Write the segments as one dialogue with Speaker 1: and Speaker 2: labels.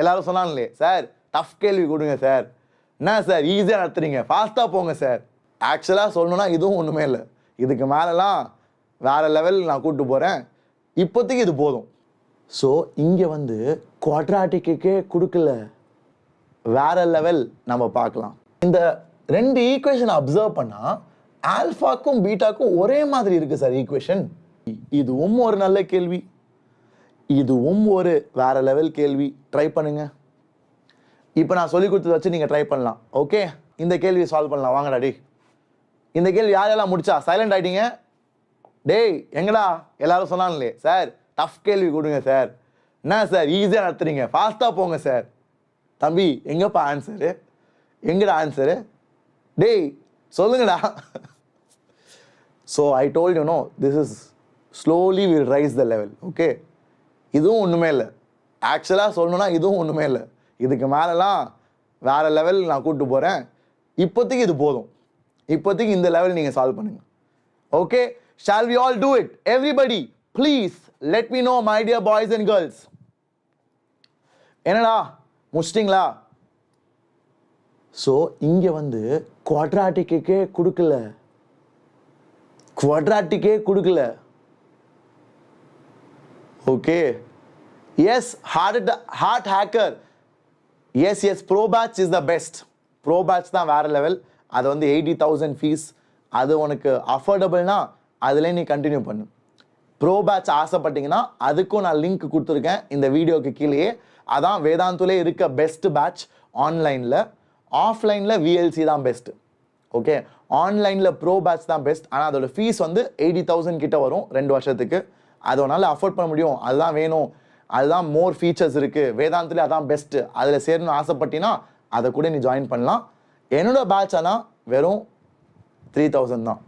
Speaker 1: எல்லாரும் சொன்னாங்களே sir tough கேள்வி கொடுங்க சார், என்ன சார் ஈஸியாக நடத்துறீங்க, ஃபாஸ்ட்டாக போங்க சார். ஆக்சுவலாக சொல்லணும்னா இதுவும் ஒன்றுமே இல்லை, இதுக்கு மேலெலாம் வேறு லெவல் நான் கூப்பிட்டு போகிறேன், இப்போதைக்கு இது போதும். ஸோ இங்கே வந்து குவாட்ராட்டிக்கே கொடுக்கல, வேற லெவல் நம்ம பார்க்கலாம். இந்த ரெண்டு ஈக்குவேஷனை அப்சர்வ் பண்ணால் ஆல்ஃபாக்கும் பீட்டாக்கும் ஒரே மாதிரி இருக்குது சார் ஈக்குவேஷன். இதுவும் ஒரு நல்ல கேள்வி, இதுவும் ஒரு வேற லெவல் கேள்வி. ட்ரை பண்ணுங்க. இப்போ நான் சொல்லி கொடுத்ததை வச்சு நீங்கள் ட்ரை பண்ணலாம். ஓகே, இந்த கேள்வியை சால்வ் பண்ணலாம். வாங்கடா டே. இந்த கேள்வி யாரெல்லாம் முடிச்சா சைலண்ட் ஆகிட்டீங்க? டேய் எங்கடா எல்லாரும் சொன்னாங்களே சார் டஃப் கேள்வி கொடுங்க சார், என்ன சார் ஈஸியாக நடத்துறீங்க, ஃபாஸ்ட்டாக போங்க சார். தம்பி எங்கப்பா ஆன்சரு, எங்கடா ஆன்சரு? டேய் சொல்லுங்கடா. So I told you know this is slowly will raise the level. Okay, இதுவும் ஒன்றுமே இல்லை, ஆக்சுவலாக சொல்லணும்னா இதுவும் ஒன்றுமே இல்லை, இதுக்கு மேலெலாம் வேறு லெவல் நான் கூப்பிட்டு போகிறேன். இப்போதைக்கு இது போதும், இப்போதைக்கு இந்த லெவல் நீங்கள் சால்வ் பண்ணுங்க. Okay, shall we all do it? Everybody please let me know my dear boys and girls. என்னடா முடிச்சிட்டிங்களா? ஸோ இங்கே வந்து குவாட்ராட்டிக்கே கொடுக்கல, குவாட்ராட்டிக்கே கொடுக்கல. Okay, yes hard hacker, yes yes bro batch is the best. Bro batch தான் வேற லெவல். அது வந்து 80,000 ஃபீஸ், அது உனக்கு அஃபோர்டபுள்னா அதிலே நீ கண்டினியூ பண்ணு. ப்ரோ பேட்ச் ஆசைப்பட்டீங்கன்னா அதுக்கும் நான் லிங்க் கொடுத்துருக்கேன் இந்த வீடியோக்கு கீழேயே. அதான் வேதாந்துலே இருக்க பெஸ்ட் பேட்ச் ஆன்லைனில். ஆஃப்லைனில் விஎல்சி தான் பெஸ்ட்டு. ஓகே, ஆன்லைனில் ப்ரோ பேட்ச் தான் பெஸ்ட். ஆனால் அதோட ஃபீஸ் வந்து 80,000 கிட்ட வரும் 2 வருஷத்துக்கு. அது உன்னால் அஃபோர்ட் பண்ண முடியும், அதுதான் வேணும், அதுதான் மோர் ஃபீச்சர்ஸ் இருக்குது, வேதாந்திலே அதான் பெஸ்ட்டு, அதில் சேரணும்னு ஆசைப்பட்டீங்கன்னா அதை கூட நீ ஜாயின் பண்ணலாம். என்னோட பேட்ச் ஆனால் வெறும் 3,000 தான்.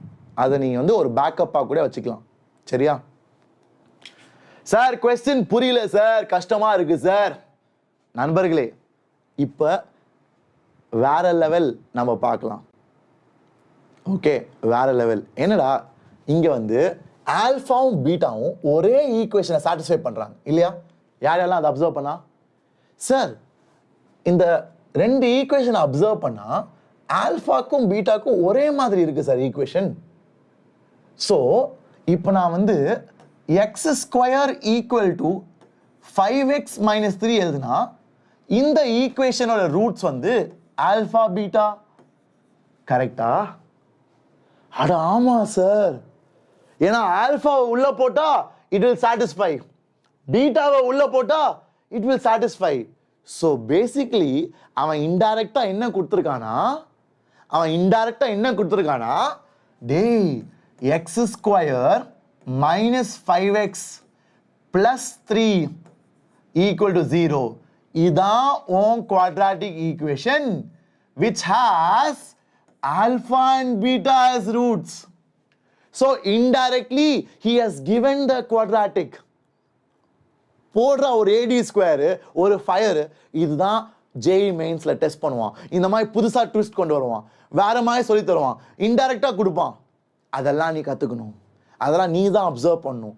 Speaker 1: அதை நீங்கள் வந்து ஒரு பேக்கப்பாக கூட வச்சுக்கலாம். சரியா சார்? கொஸ்டின் புரியல சார், கஷ்டமாக இருக்குது சார். நண்பர்களே, இப்போ வேற லெவல் நம்ம பார்க்கலாம். ஓகே, வேற லெவல் என்னடா, இங்கே வந்து ஆல்ஃபாவும் பீட்டாவும் ஒரே ஈக்குவேஷனை சாட்டிஸ்ஃபை பண்ணுறாங்க இல்லையா? யாரெல்லாம் அதை அப்சர்வ் பண்ணா? சார் இந்த ரெண்டு ஈக்குவேஷனை அப்சர்வ் பண்ணால் ஆல்ஃபாக்கும் பீட்டாக்கும் ஒரே மாதிரி இருக்குது சார் ஈக்குவேஷன். ஸோ இப்போ நான் வந்து x² = 5x - 3 எழுதுனா இந்த ஈக்குவேஷனோட ரூட்ஸ் வந்து ஆல்ஃபா பீட்டா. கரெக்டா? அட ஆமா சார், ஏன்னா ஆல்ஃபாவை உள்ள போட்டா இட் வில் சாட்டிஸ்ஃபை, பீட்டாவை உள்ள போட்டா it will satisfy. So basically அவன் இன்டைரக்டா என்ன கொடுத்துருக்கானா, டேய் x² - 5x + 3 = 0. இதான் உன் quadratic equation which has alpha and beta as roots. So indirectly he has given the quadratic. போடுற ஒரு AD² ஒரு ஃபயர், இதுதான் JEE மெயின்ஸ்ல டெஸ்ட் பண்ணுவான். இந்த மாதிரி புதுசா ட்விஸ்ட் கொண்டு வருவான், வேற மாதிரி சொல்லி தருவான், இன்டைரக்டா கொடுப்பான். அதெல்லாம் நீ கத்துக்கணும், அதெல்லாம் நீ தான் அப்சர்வ் பண்ணணும்.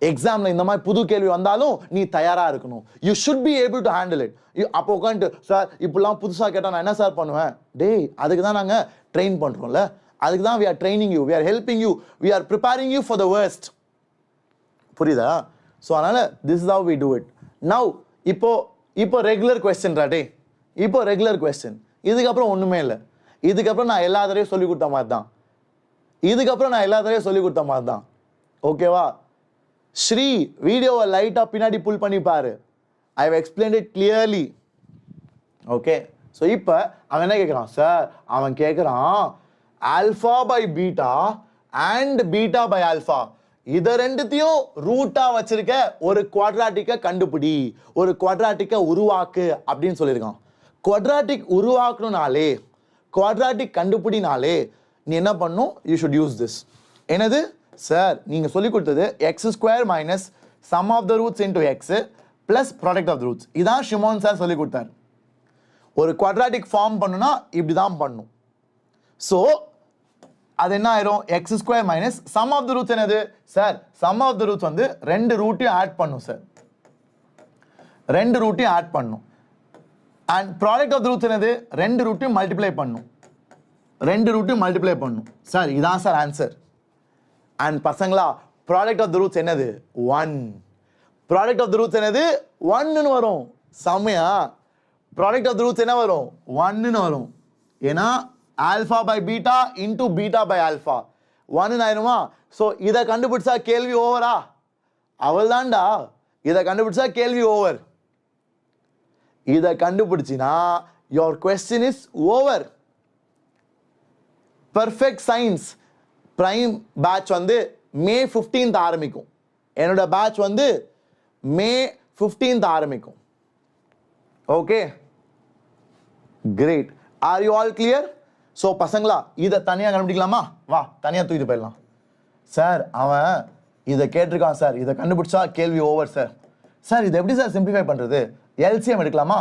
Speaker 1: எக்ஸாம்ல இந்த மாதிரி புது கேள்வி வந்தாலும் நீ தயாரா இருக்கணும். You should be able to handle it. அப்போ உட்காந்துட்டு சார் இப்படிலாம் புதுசாக கேட்டால் நான் என்ன சார் பண்ணுவேன்? டேய் அதுக்கு தான் நாங்கள் ட்ரெயின் பண்ணுறோம்ல, அதுக்கு தான் we are training you, we are helping you, we are preparing you for the worst. புரியுதா? ஸோ அதனால் this is how we do it. Now இப்போ ரெகுலர் கொஸ்டின் டே, இப்போ ரெகுலர் கொஸ்டின். இதுக்கப்புறம் ஒன்றுமே இல்லை, இதுக்கப்புறம் நான் எல்லா தடவையும் சொல்லி கொடுத்த மாதிரி தான். ஓகேவா? ஸ்ரீ வீடியோவை லைட்டாக பின்னாடி புல் பண்ணி பாரு. I have explained it clearly. Okay, so இப்போ அவன் என்ன கேட்குறான் சார்? அவன் கேட்குறான் alpha by beta and beta by alpha, இதை ரெண்டுத்தையும் ரூட்டா வச்சிருக்க ஒரு குவாட்ராட்டிக்கை கண்டுபிடி, ஒரு குவாட்ராட்டிக்கை உருவாக்கு அப்படின்னு சொல்லியிருக்கான். குவாட்ராட்டிக் உருவாக்கணும்னாலே, குவாட்ராட்டிக் கண்டுபிடினாலே நீ என்ன பண்ணும்? You should use this. என்னது சார்? நீங்கள் சொல்லி கொடுத்தது x² - sum of the roots into x plus product of the roots. இதான் ஷிமோன் சார் சொல்லி கொடுத்தார். ஒரு குவாட்ராட்டிக் ஃபார்ம் பண்ணுனா இப்படி தான் பண்ணும். ஸோ அது என்ன ஆயிரும்? x² - sum of the roots என்னது sir? sum of the roots வந்து ரெண்டு ரூட்டையும் ஆட் பண்ணும் சார், ரெண்டு ரூட்டையும் ஆட் பண்ணும். and product of the roots என்னது ரெண்டு ரூட்டையும் மல்டிப்ளை பண்ணும் சார் இதான் சார் ஆன்சர் and பசங்களா product of the roots என்னது 1 product of the roots என்னது 1 ன்னு வரும் செமையா product of the roots என்ன வரும் 1 ன்னு வரும் ஏனா alpha by beta into beta by alpha 1 ன்னு ஆயிருமா சோ இத கண்டுபிடிச்சா கேள்வி ஓவரா அவள்தான்டா இத கண்டுபிடிச்சா கேள்வி ஓவர் இத கண்டுபிடிச்சினா your question is over perfect science prime batch வந்து May 15th ஆரம்பிக்கும் என்னோட batch வந்து May 15th ஆரம்பிக்கும் okay great are you all clear so பசங்களா இத தனியா கண்டுபிடிக்கலாமா வா தனியா தூக்கிட்டு போயிடலாம் சார் அவன் இத கேட்டிருக்கான் சார் இத கண்டுபிடிச்சா கேள்வி ஓவர் சார் சார் இது எப்படி சார் சிம்பிளிஃபை பண்றது LCM எடுக்கலாமா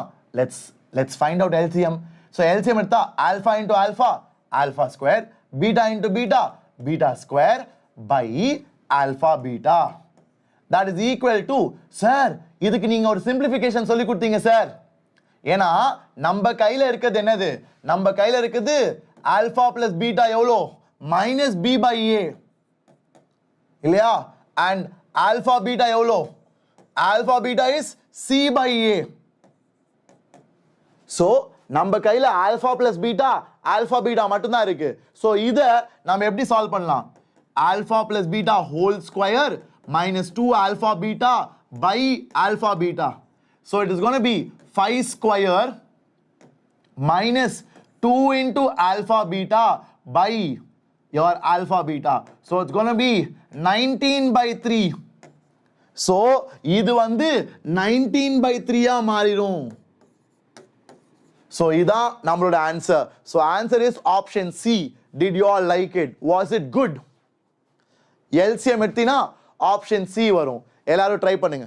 Speaker 1: let's find out LCM so LCM எடுத்தா alpha into alpha alpha square beta into beta beta square by alpha beta that is equal to sir இதுக்கு நீங்க ஒரு simplification சொல்லி கொடுத்தீங்க சார் ஏனா நம்ம கையில இருக்குது என்னது நம்ம கையில இருக்குது alpha plus beta எவ்வளோ minus b by a இல்லையா and alpha beta எவ்வளோ alpha beta is c by a so நம்ம கையில alpha plus beta மட்டும் தான் இருக்கு so இத நாம எப்படி சால்வ் பண்ணலாம் alpha plus beta whole square minus 2 alpha beta by alpha beta so it is going to be 5 square minus 2 into alpha beta by your alpha beta so it's going to be 19 by 3 so இது வந்து 19 by 3 ஆ மாறிடும் so இதான் நம்மளோட answer so answer is option C did you all like it was it good LCM எடுத்தீனா option C வரும் எல்லாரும் try பண்ணுங்க